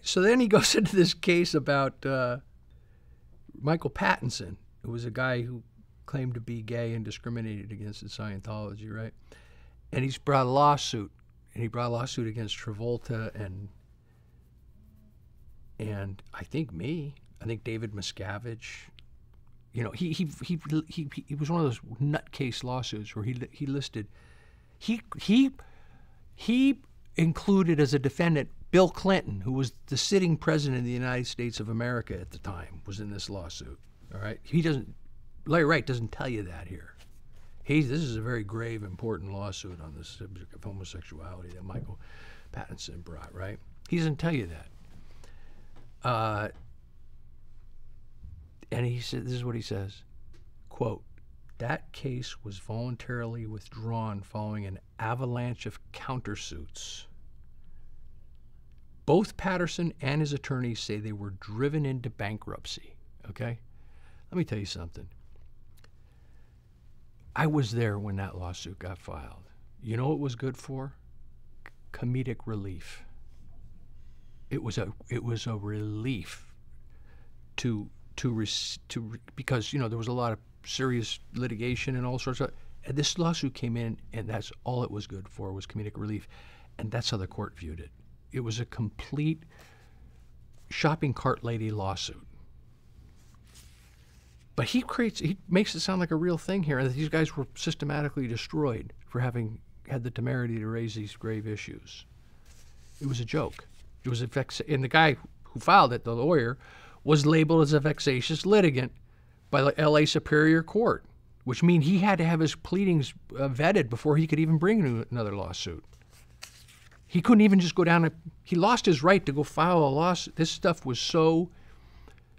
So then he goes into this case about Michael Pattinson, who was a guy who claimed to be gay and discriminated against in Scientology, right? And he's brought a lawsuit, and he brought a lawsuit against Travolta and I think David Miscavige. You know, he was one of those nutcase lawsuits where he listed, he included as a defendant Bill Clinton, who was the sitting president of the United States of America at the time, was in this lawsuit. All right, Larry Wright doesn't tell you that here. This is a very grave, important lawsuit on the subject of homosexuality that Michael Pattinson brought, right? He doesn't tell you that. And he said, this is what he says, quote, "That case was voluntarily withdrawn following an avalanche of countersuits. Both Patterson and his attorneys say they were driven into bankruptcy." Okay? Let me tell you something. I was there when that lawsuit got filed. You know what it was good for? Comedic relief. It was a relief because, you know, there was a lot of serious litigation and all sorts of, and this lawsuit came in, and that's all it was good for, was comedic relief. And that's how the court viewed it. It was a complete shopping cart lady lawsuit. But he makes it sound like a real thing here, and that these guys were systematically destroyed for having had the temerity to raise these grave issues. It was a joke. It was and the guy who filed it, the lawyer, was labeled as a vexatious litigant by the L.A. Superior Court, which means he had to have his pleadings vetted before he could even bring another lawsuit. He couldn't even just go down he lost his right to go file a lawsuit. This stuff was so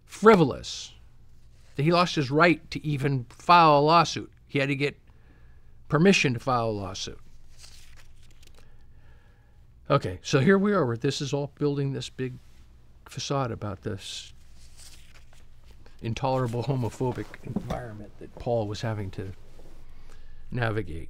frivolous that he lost his right to even file a lawsuit. He had to get permission to file a lawsuit. Okay, so here we are. This is all building this big facade about this intolerable homophobic environment that Paul was having to navigate.